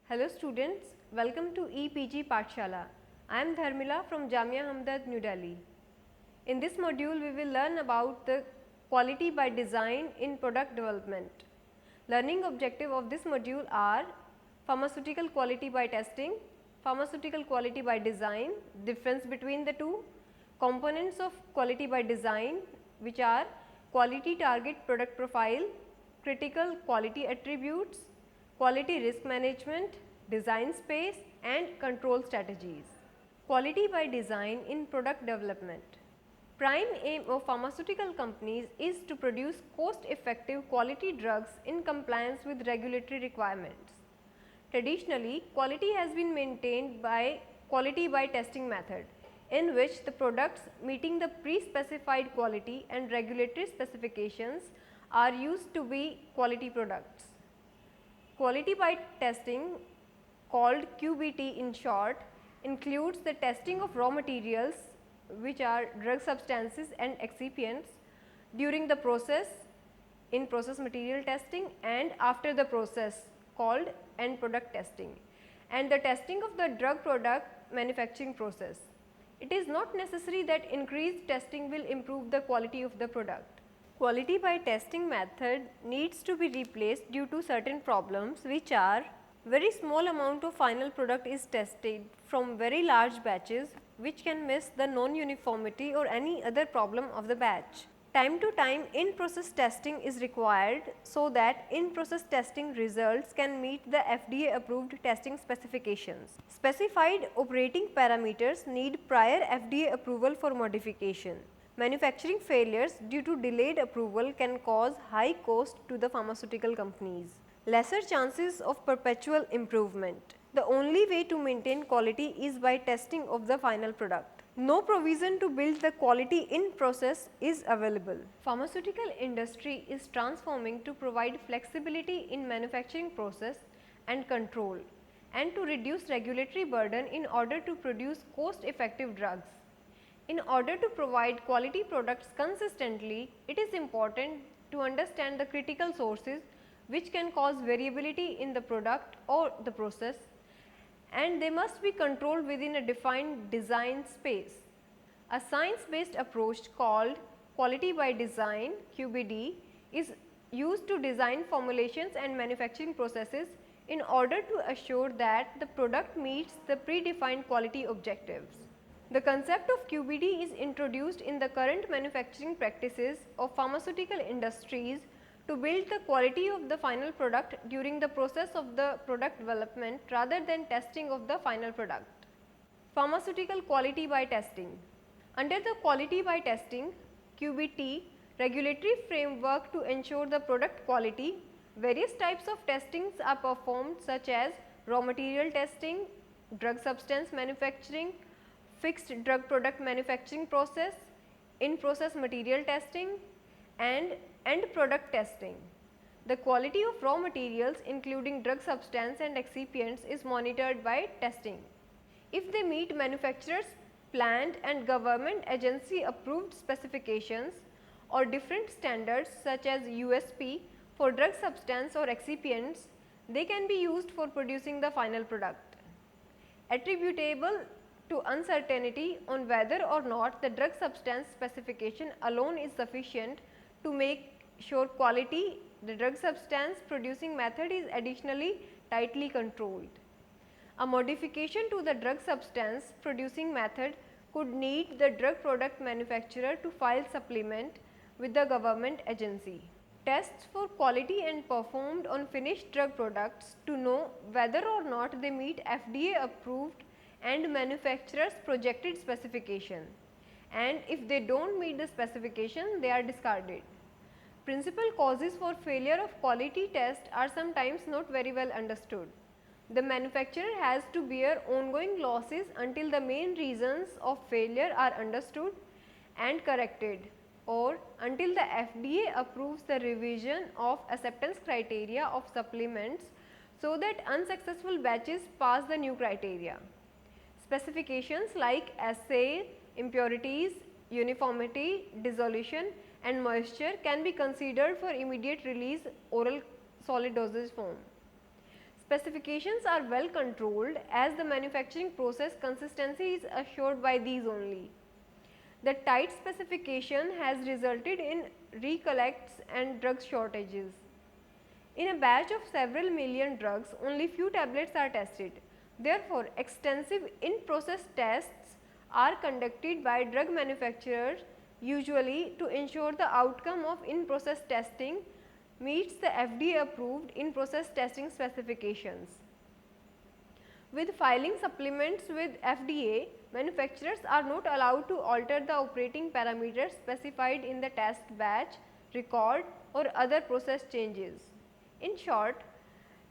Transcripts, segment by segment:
Hello students, welcome to EPG Pathshala. I am Dharmila from Jamia Hamdard, New Delhi. In this module, we will learn about the quality by design in product development. Learning objective of this module are pharmaceutical quality by testing, pharmaceutical quality by design, difference between the two, components of quality by design which are quality target product profile, critical quality attributes, quality risk management, design space and control strategies. Quality by design in product development. Prime aim of pharmaceutical companies is to produce cost effective quality drugs in compliance with regulatory requirements. Traditionally, quality has been maintained by quality by testing method, in which the products meeting the pre-specified quality and regulatory specifications are used to be quality products. Quality by testing, called QBT in short, includes the testing of raw materials which are drug substances and excipients during the process in process material testing and after the process called end product testing, and the testing of the drug product manufacturing process. It is not necessary that increased testing will improve the quality of the product. Quality by testing method needs to be replaced due to certain problems which are very small amount of final product is tested from very large batches which can miss the non-uniformity or any other problem of the batch. Time to time in process testing is required so that in process testing results can meet the FDA approved testing specifications. Specified operating parameters need prior FDA approval for modification. Manufacturing failures due to delayed approval can cause high cost to the pharmaceutical companies. Lesser chances of perpetual improvement. The only way to maintain quality is by testing of the final product. No provision to build the quality in process is available. Pharmaceutical industry is transforming to provide flexibility in manufacturing process and control and to reduce regulatory burden in order to produce cost effective drugs. In order to provide quality products consistently, it is important to understand the critical sources which can cause variability in the product or the process, and they must be controlled within a defined design space. A science based approach called quality by design QBD is used to design formulations and manufacturing processes in order to assure that the product meets the predefined quality objectives. The concept of QBD is introduced in the current manufacturing practices of pharmaceutical industries to build the quality of the final product during the process of the product development rather than testing of the final product. Pharmaceutical quality by testing. Under the quality by testing QBT regulatory framework to ensure the product quality, various types of testings are performed such as raw material testing, drug substance manufacturing, fixed drug product manufacturing process, in process material testing and end product testing. The quality of raw materials including drug substance and excipients is monitored by testing. If they meet manufacturers planned and government agency approved specifications or different standards such as USP for drug substance or excipients, they can be used for producing the final product. Attributable to uncertainty on whether or not the drug substance specification alone is sufficient to make sure quality, the drug substance producing method is additionally tightly controlled. A modification to the drug substance producing method could need the drug product manufacturer to file supplement with the government agency. Tests for quality and performed on finished drug products to know whether or not they meet FDA approved and manufacturer's projected specification, and if they do not meet the specification, they are discarded. Principal causes for failure of quality test are sometimes not very well understood. The manufacturer has to bear ongoing losses until the main reasons of failure are understood and corrected, or until the FDA approves the revision of acceptance criteria of supplements so that unsuccessful batches pass the new criteria. Specifications like assay, impurities, uniformity, dissolution and moisture can be considered for immediate release oral solid dosage form. Specifications are well controlled as the manufacturing process consistency is assured by these only. The tight specification has resulted in recollects and drug shortages. In a batch of several million drugs, only few tablets are tested. Therefore, extensive in-process tests are conducted by drug manufacturers usually to ensure the outcome of in-process testing meets the FDA approved in-process testing specifications. With filing supplements with FDA, manufacturers are not allowed to alter the operating parameters specified in the test batch, record or other process changes. In short,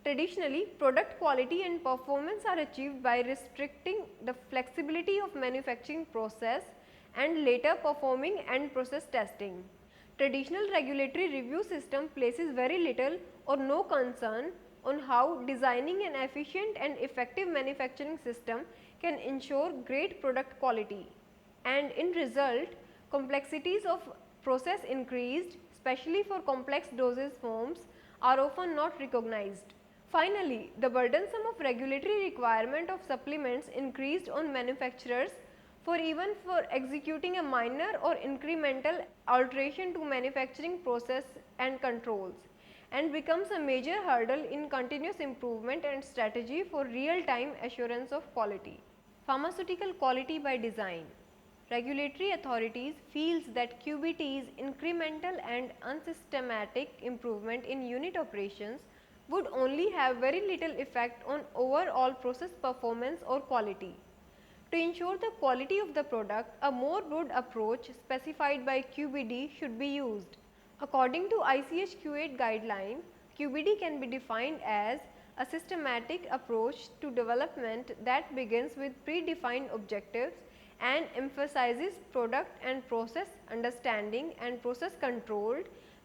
traditionally product quality and performance are achieved by restricting the flexibility of manufacturing process and later performing end process testing. Traditional regulatory review system places very little or no concern on how designing an efficient and effective manufacturing system can ensure great product quality, and in result complexities of process increased, especially for complex dosage forms are often not recognized. Finally, the burdensome of regulatory requirement of supplements increased on manufacturers for even for executing a minor or incremental alteration to manufacturing process and controls, and becomes a major hurdle in continuous improvement and strategy for real-time assurance of quality. Pharmaceutical quality by design. Regulatory authorities feels that QBT's incremental and unsystematic improvement in unit operations would only have very little effect on overall process performance or quality. To ensure the quality of the product, a more broad approach specified by QBD should be used. According to ICH Q8 guideline, QBD can be defined as a systematic approach to development that begins with predefined objectives and emphasizes product and process understanding and process control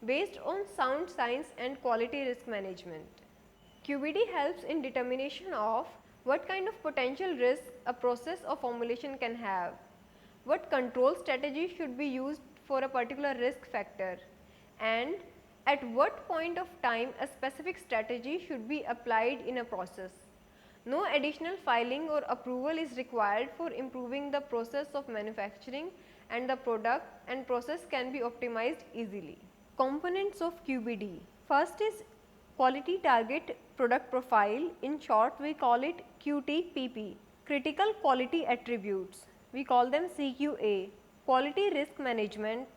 based on sound science and quality risk management. QBD helps in determination of what kind of potential risk a process or formulation can have, what control strategy should be used for a particular risk factor, and at what point of time a specific strategy should be applied in a process. No additional filing or approval is required for improving the process of manufacturing, and the product and process can be optimized easily. Components of QBD. First is Quality Target Product Profile, in short we call it QTPP. Critical Quality Attributes, we call them CQA. Quality Risk Management,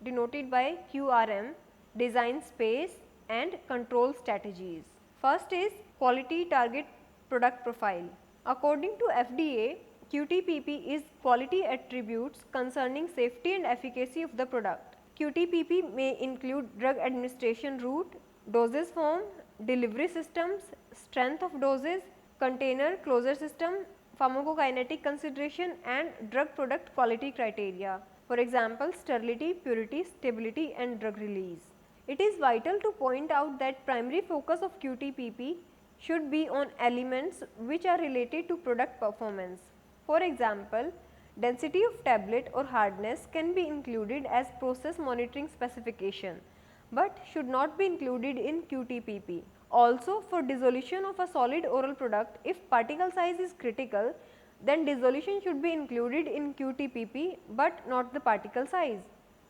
denoted by QRM, Design Space and Control Strategies. First is Quality Target Product Profile. According to FDA, QTPP is quality attributes concerning safety and efficacy of the product. QTPP may include drug administration route, dosage form, delivery systems, strength of doses, container closure system, pharmacokinetic consideration and drug product quality criteria. For example, sterility, purity, stability and drug release. It is vital to point out that primary focus of QTPP should be on elements which are related to product performance. For example, density of tablet or hardness can be included as process monitoring specification, but should not be included in QTPP. Also, for dissolution of a solid oral product, if particle size is critical, then dissolution should be included in QTPP, but not the particle size.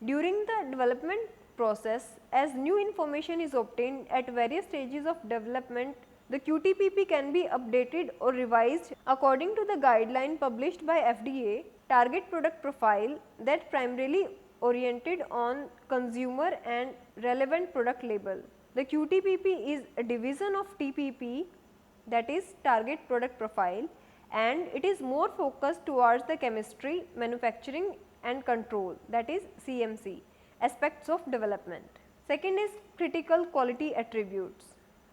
During the development process, as new information is obtained at various stages of development, the QTPP can be updated or revised according to the guideline published by FDA, Target Product Profile, that primarily oriented on consumer and relevant product label. The QTPP is a division of TPP, that is Target Product Profile, and it is more focused towards the chemistry, manufacturing and control, that is CMC aspects of development. Second is Critical Quality Attributes,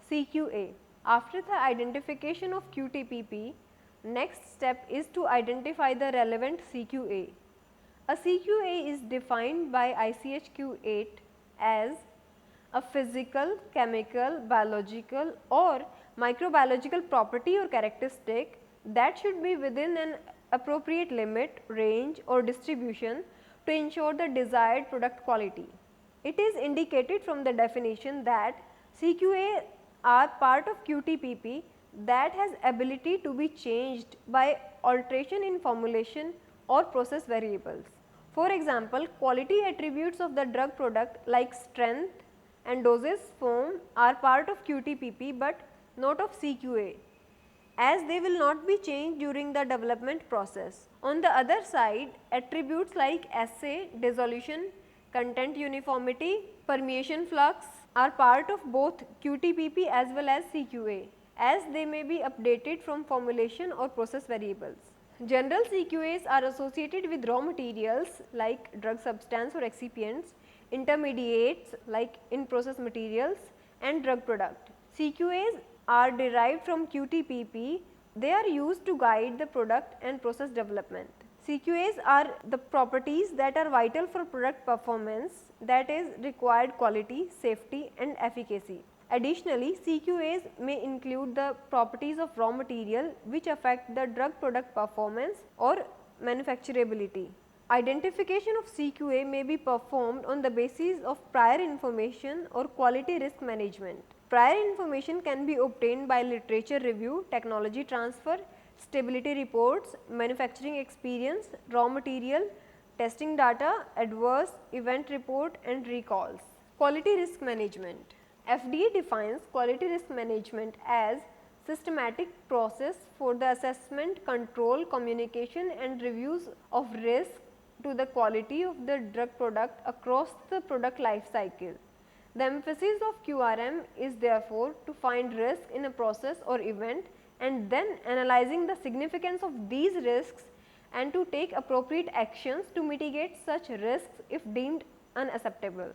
CQA. After the identification of QTPP, next step is to identify the relevant CQA. A CQA is defined by ICH Q8 as a physical, chemical, biological or microbiological property or characteristic that should be within an appropriate limit, range or distribution to ensure the desired product quality. It is indicated from the definition that CQA are part of QTPP that has ability to be changed by alteration in formulation or process variables. For example, quality attributes of the drug product like strength and dosage form are part of QTPP but not of CQA, as they will not be changed during the development process. On the other side, attributes like assay, dissolution, content uniformity, permeation flux are part of both QTPP as well as CQA, as they may be updated from formulation or process variables. General CQAs are associated with raw materials like drug substance or excipients, intermediates like in-process materials, and drug product. CQAs are derived from QTPP. They are used to guide the product and process development. CQAs are the properties that are vital for product performance, that is required quality, safety and efficacy. Additionally, CQAs may include the properties of raw material which affect the drug product performance or manufacturability. Identification of CQA may be performed on the basis of prior information or quality risk management. Prior information can be obtained by literature review, technology transfer, stability reports, manufacturing experience, raw material, testing data, adverse event report and recalls. Quality risk management. FDA defines quality risk management as systematic process for the assessment, control, communication and reviews of risk to the quality of the drug product across the product life cycle. The emphasis of QRM is therefore to find risk in a process or event and then analyzing the significance of these risks and to take appropriate actions to mitigate such risks if deemed unacceptable.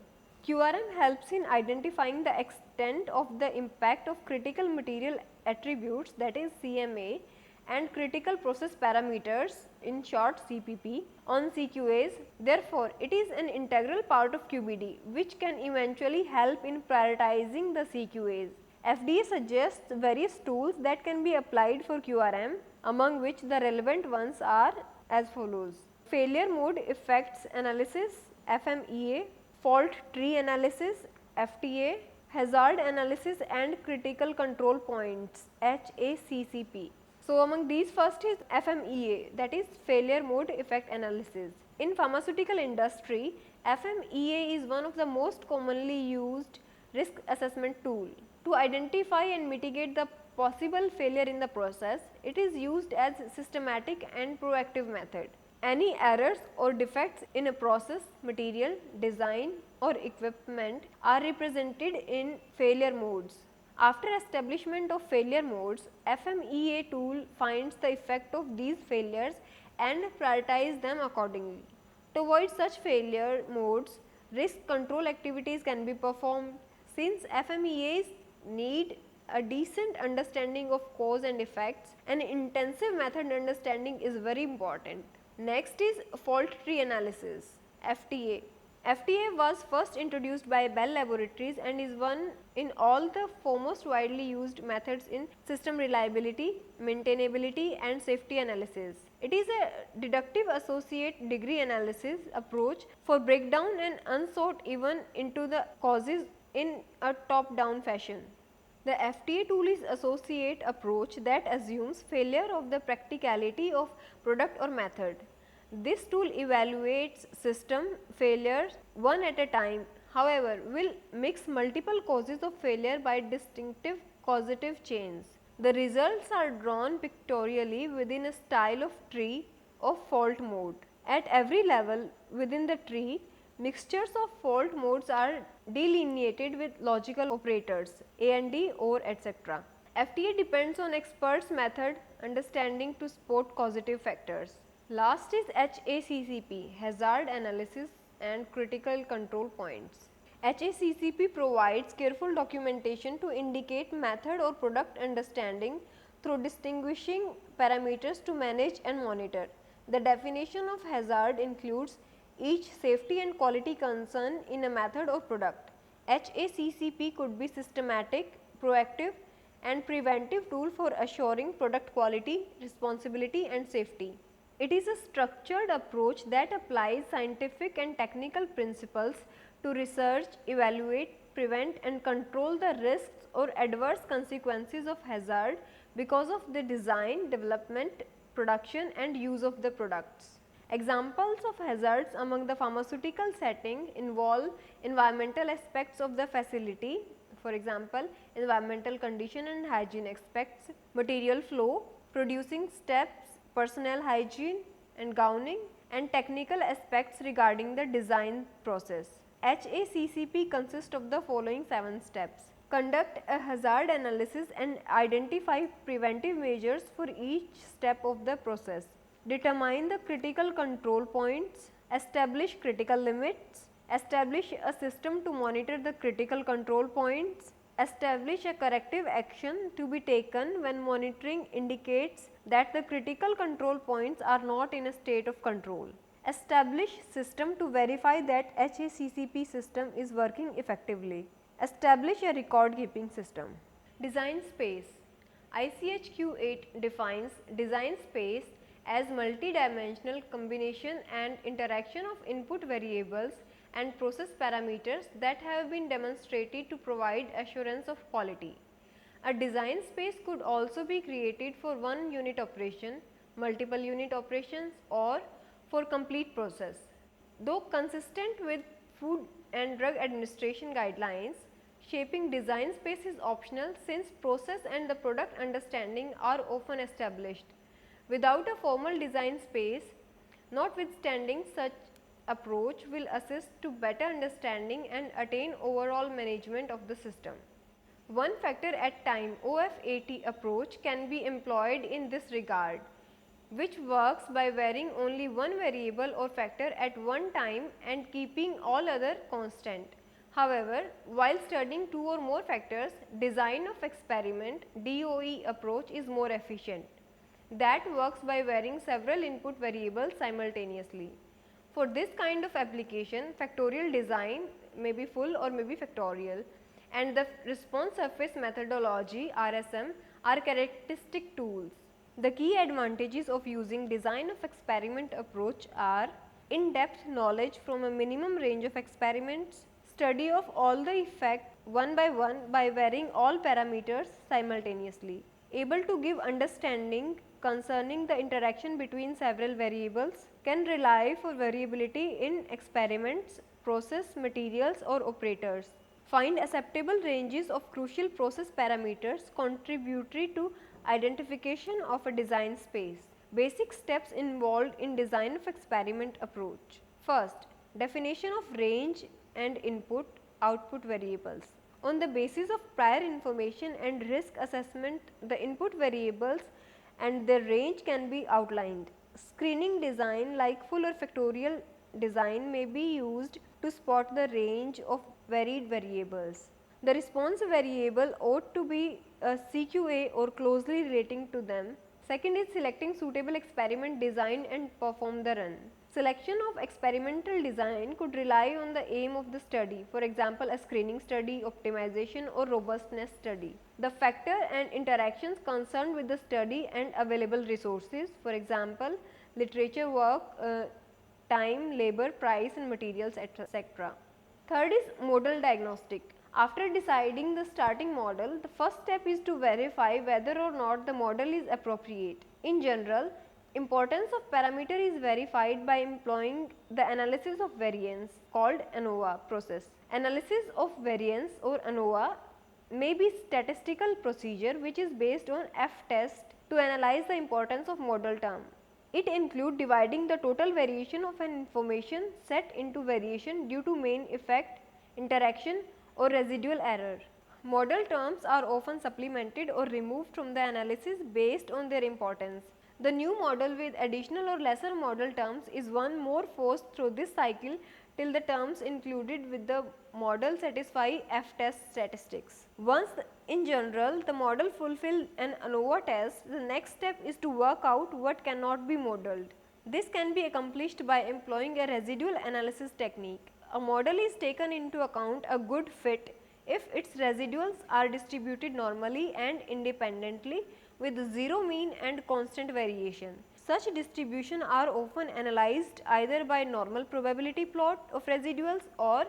QRM helps in identifying the extent of the impact of critical material attributes, that is CMA, and critical process parameters, in short CPP, on CQAs. Therefore, it is an integral part of QBD which can eventually help in prioritizing the CQAs. FDA suggests various tools that can be applied for QRM, among which the relevant ones are as follows: failure mode effects analysis FMEA, fault tree analysis FTA, hazard analysis and critical control points HACCP. So, among these first is FMEA, that is failure mode effect analysis. In pharmaceutical industry, FMEA is one of the most commonly used risk assessment tool. To identify and mitigate the possible failure in the process, it is used as systematic and proactive method. Any errors or defects in a process, material, design or equipment are represented in failure modes. After establishment of failure modes, FMEA tool finds the effect of these failures and prioritize them accordingly. To avoid such failure modes, risk control activities can be performed. Since FMEAs need a decent understanding of cause and effects, an intensive method understanding is very important. Next is fault tree analysis FTA. FTA was first introduced by Bell Laboratories and is one in all the foremost widely used methods in system reliability, maintainability and safety analysis. It is a deductive associate degree analysis approach for breakdown and unsought even into the causes in a top down fashion. The FTA tool is associate approach that assumes failure of the practicality of product or method. This tool evaluates system failures one at a time, however, will mix multiple causes of failure by distinctive causative chains. The results are drawn pictorially within a style of tree of fault mode. At every level within the tree, mixtures of fault modes are delineated with logical operators A and D, or etc. FTA depends on experts' method understanding to spot causative factors. Last is HACCP, hazard analysis and critical control points. HACCP provides careful documentation to indicate method or product understanding through distinguishing parameters to manage and monitor. The definition of hazard includes each safety and quality concern in a method or product. HACCP could be systematic, proactive and preventive tool for assuring product quality, responsibility and safety. It is a structured approach that applies scientific and technical principles to research, evaluate, prevent and control the risks or adverse consequences of hazard because of the design, development, production and use of the products. Examples of hazards among the pharmaceutical setting involve environmental aspects of the facility, for example, environmental condition and hygiene aspects, material flow, producing steps, personnel hygiene and gowning, and technical aspects regarding the design process. HACCP consists of the following 7 steps. Conduct a hazard analysis and identify preventive measures for each step of the process. Determine the critical control points, establish critical limits, establish a system to monitor the critical control points, establish a corrective action to be taken when monitoring indicates that the critical control points are not in a state of control. Establish system to verify that HACCP system is working effectively. Establish a record keeping system. Design space. ICHQ 8 defines design space as multi-dimensional combination and interaction of input variables and process parameters that have been demonstrated to provide assurance of quality. A design space could also be created for one unit operation, multiple unit operations or for complete process. Though consistent with Food and Drug Administration guidelines, shaping design space is optional since process and the product understanding are often established. Without a formal design space, notwithstanding such approach will assist to better understanding and attain overall management of the system. One factor at time OFAT approach can be employed in this regard, which works by varying only one variable or factor at one time and keeping all other constant. However, while studying 2 or more factors, design of experiment DOE approach is more efficient. That works by varying several input variables simultaneously. For this kind of application, factorial design may be full or may be factorial, and the response surface methodology RSM are characteristic tools. The key advantages of using design of experiment approach are in-depth knowledge from a minimum range of experiments, study of all the effect one by varying all parameters simultaneously, able to give understanding concerning the interaction between several variables, can rely for variability in experiments, process, materials or operators, find acceptable ranges of crucial process parameters contributory to identification of a design space. Basic steps involved in design of experiment approach. First, definition of range and input output variables. On the basis of prior information and risk assessment, the input variables and their range can be outlined. Screening design like full or factorial design may be used to spot the range of varied variables. The response variable ought to be a CQA or closely relating to them. Second is selecting suitable experiment design and perform the run. Selection of experimental design could rely on the aim of the study, for example, a screening study, optimization or robustness study. The factor and interactions concerned with the study and available resources, for example, literature work, time, labor, price and materials, etc. Third is model diagnostic. After deciding the starting model, the first step is to verify whether or not the model is appropriate. In general, importance of parameter is verified by employing the analysis of variance called ANOVA process. Analysis of variance or ANOVA may be statistical procedure which is based on F-test to analyze the importance of model term. It includes dividing the total variation of an information set into variation due to main effect, interaction or residual error. Model terms are often supplemented or removed from the analysis based on their importance. The new model with additional or lesser model terms is one more forced through this cycle till the terms included with the model satisfy F-test statistics. Once in general the model fulfill an ANOVA test, the next step is to work out what cannot be modeled. This can be accomplished by employing a residual analysis technique. A model is taken into account a good fit if its residuals are distributed normally and independently with zero mean and constant variation. Such distribution are often analyzed either by normal probability plot of residuals or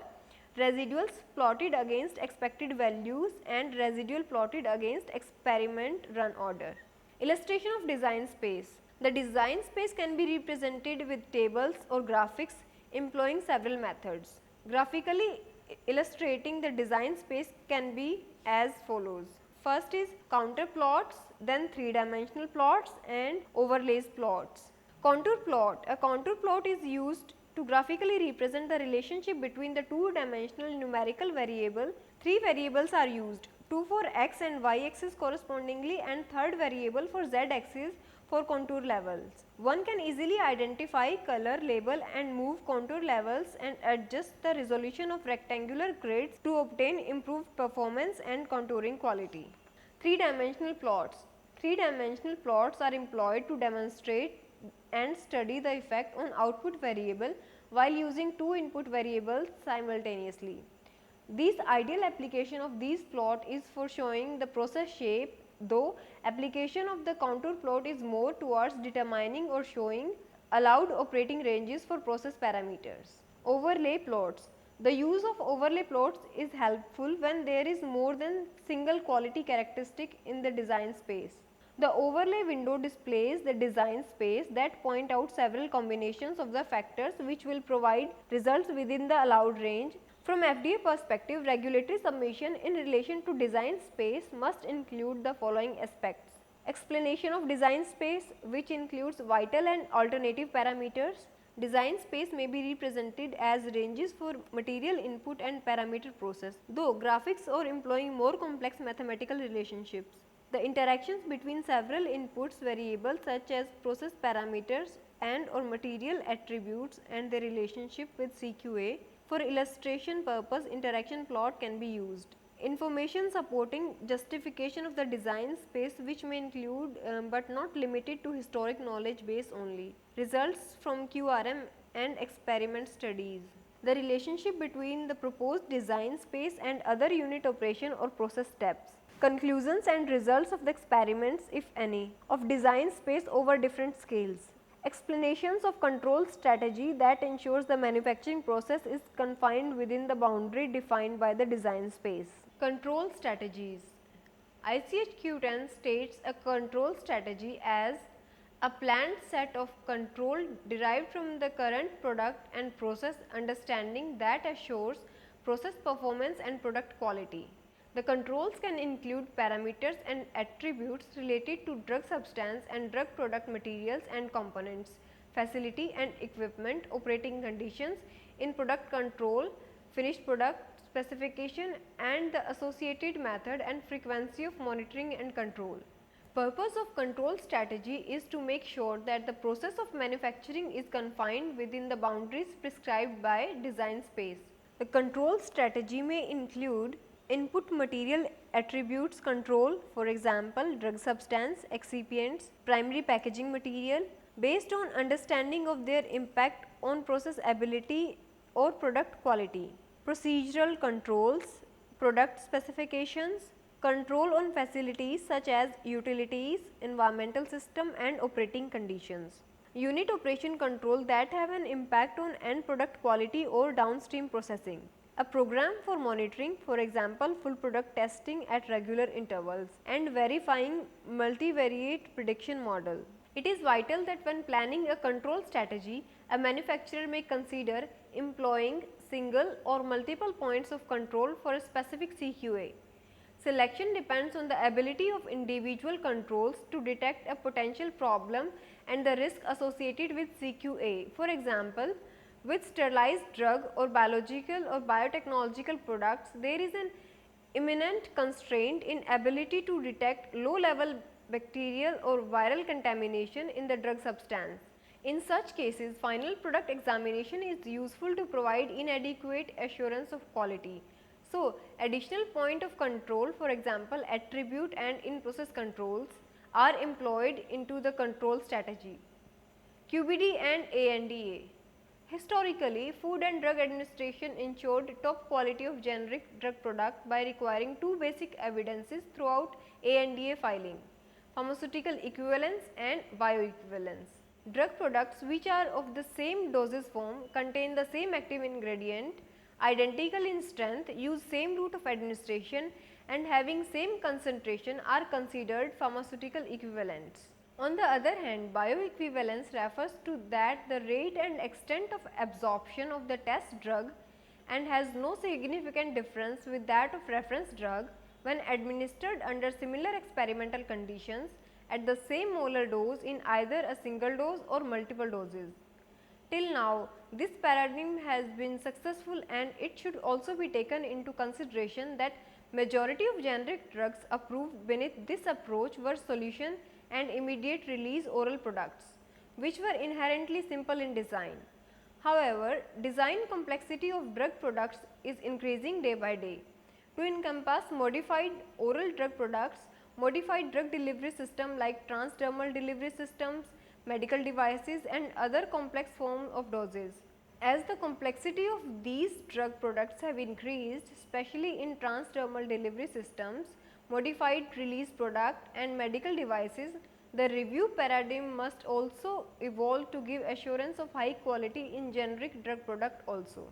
residuals plotted against expected values and residual plotted against experiment run order. Illustration of design space. The design space can be represented with tables or graphics employing several methods. Graphically illustrating the design space can be as follows. First is counter plots, then 3-dimensional plots and overlays plots. Contour plot. A contour plot is used to graphically represent the relationship between the two-dimensional numerical variable. 3 variables are used, 2 for x and y axis correspondingly and third variable for z axis for contour levels. One can easily identify, color, label and move contour levels and adjust the resolution of rectangular grids to obtain improved performance and contouring quality. 3-dimensional plots. 3-dimensional plots are employed to demonstrate and study the effect on output variable while using two input variables simultaneously. This ideal application of these plot is for showing the process shape, though application of the contour plot is more towards determining or showing allowed operating ranges for process parameters. Overlay plots. The use of overlay plots is helpful when there is more than single quality characteristic in the design space. The overlay window displays the design space that point out several combinations of the factors which will provide results within the allowed range. From FDA perspective, regulatory submission in relation to design space must include the following aspects. Explanation of design space, which includes vital and alternative parameters. Design space may be represented as ranges for material input and parameter process, though graphics or employing more complex mathematical relationships. The interactions between several inputs variables such as process parameters and or material attributes and their relationship with CQA. For illustration purpose, interaction plot can be used. Information supporting justification of the design space, which may include but not limited to historic knowledge base only. Results from QRM and experiment studies. The relationship between the proposed design space and other unit operation or process steps. Conclusions and results of the experiments, if any, of design space over different scales. Explanations of control strategy that ensures the manufacturing process is confined within the boundary defined by the design space. Control strategies. ICH Q10 states a control strategy as a planned set of control derived from the current product and process understanding that assures process performance and product quality. The controls can include parameters and attributes related to drug substance and drug product materials and components, facility and equipment, operating conditions, in product control, finished product specification and the associated method and frequency of monitoring and control. Purpose of control strategy is to make sure that the process of manufacturing is confined within the boundaries prescribed by design space. The control strategy may include input material attributes control, for example, drug substance, excipients, primary packaging material, based on understanding of their impact on process ability or product quality. Procedural controls, product specifications, control on facilities such as utilities, environmental system and operating conditions. Unit operation control that have an impact on end product quality or downstream processing. A program for monitoring, for example, full product testing at regular intervals and verifying multivariate prediction model. It is vital that when planning a control strategy, a manufacturer may consider employing single or multiple points of control for a specific CQA. Selection depends on the ability of individual controls to detect a potential problem and the risk associated with CQA. For example, with sterilized drug or biological or biotechnological products, there is an imminent constraint in ability to detect low level bacterial or viral contamination in the drug substance. In such cases, final product examination is useful to provide inadequate assurance of quality. So, additional point of control, for example, attribute and in-process controls are employed into the control strategy. QBD and ANDA. Historically, Food and Drug Administration ensured top quality of generic drug product by requiring two basic evidences throughout ANDA filing: pharmaceutical equivalence and bioequivalence. Drug products which are of the same dosage form, contain the same active ingredient, identical in strength, use same route of administration and having same concentration are considered pharmaceutical equivalents. On the other hand, bioequivalence refers to that the rate and extent of absorption of the test drug and has no significant difference with that of reference drug when administered under similar experimental conditions at the same molar dose in either a single dose or multiple doses. Till now, this paradigm has been successful and it should also be taken into consideration that majority of generic drugs approved beneath this approach were solution and immediate release oral products, which were inherently simple in design. However, design complexity of drug products is increasing day by day. To encompass modified oral drug products, modified drug delivery system like transdermal delivery systems, medical devices and other complex forms of doses. As the complexity of these drug products have increased, especially in transdermal delivery systems, modified release product and medical devices, the review paradigm must also evolve to give assurance of high quality in generic drug product also.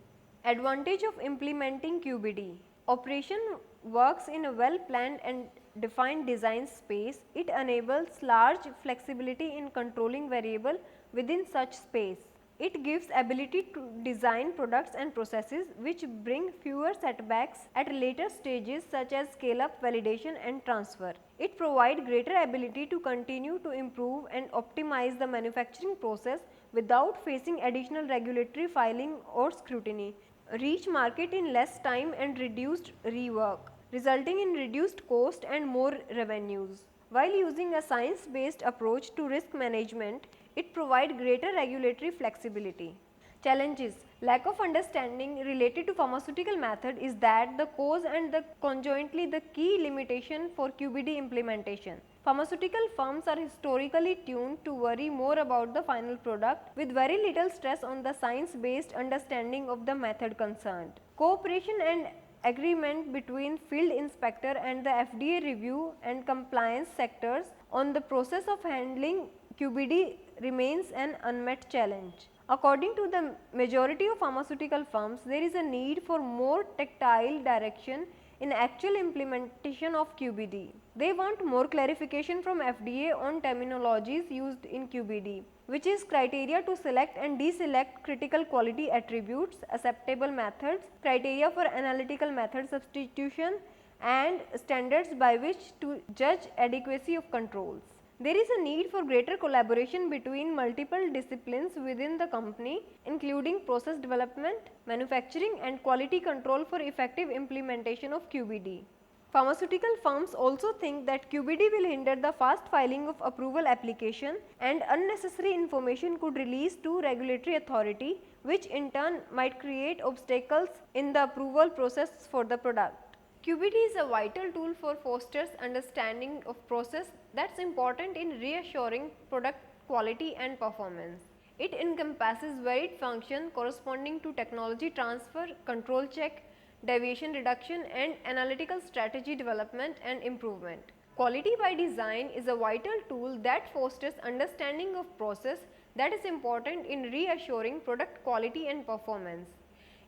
Advantage of implementing QBD. Operation works in a well planned and defined design space. It enables large flexibility in controlling variable within such space. It gives ability to design products and processes which bring fewer setbacks at later stages such as scale up, validation and transfer. It provides greater ability to continue to improve and optimize the manufacturing process without facing additional regulatory filing or scrutiny. Reach market in less time and reduced rework, resulting in reduced cost and more revenues. While using a science-based approach to risk management, it provides greater regulatory flexibility. Challenges. Lack of understanding related to pharmaceutical method is that the cause and conjointly the key limitation for QBD implementation. Pharmaceutical firms are historically tuned to worry more about the final product with very little stress on the science-based understanding of the method concerned. Cooperation and agreement between field inspector and the FDA review and compliance sectors on the process of handling QBD remains an unmet challenge. According to the majority of pharmaceutical firms, there is a need for more tactile direction in actual implementation of QBD. They want more clarification from FDA on terminologies used in QBD, which is criteria to select and deselect critical quality attributes, acceptable methods, criteria for analytical method substitution and standards by which to judge adequacy of controls. There is a need for greater collaboration between multiple disciplines within the company, including process development, manufacturing and quality control for effective implementation of QBD. Pharmaceutical firms also think that QBD will hinder the fast filing of approval application and unnecessary information could release to regulatory authority, which in turn might create obstacles in the approval process for the product. QBD is a vital tool for fosters understanding of process that's important in reassuring product quality and performance. It encompasses varied functions corresponding to technology transfer, control check, deviation reduction and analytical strategy development and improvement. Quality by design is a vital tool that fosters understanding of process that is important in reassuring product quality and performance.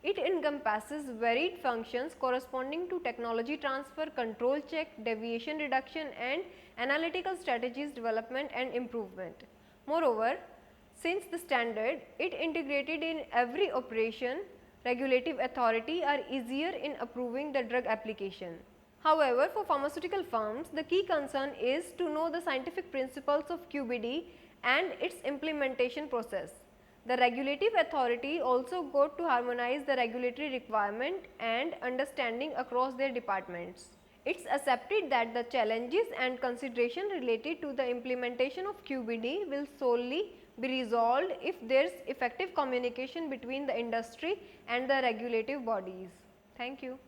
It encompasses varied functions corresponding to technology transfer, control check, deviation reduction and analytical strategies development and improvement. Moreover, since the standard it integrated in every operation, regulative authority are easier in approving the drug application. However, for pharmaceutical firms, the key concern is to know the scientific principles of QBD and its implementation process. The regulative authority also got to harmonize the regulatory requirement and understanding across their departments. It's accepted that the challenges and consideration related to the implementation of QBD will solely be resolved if there is effective communication between the industry and the regulative bodies. Thank you.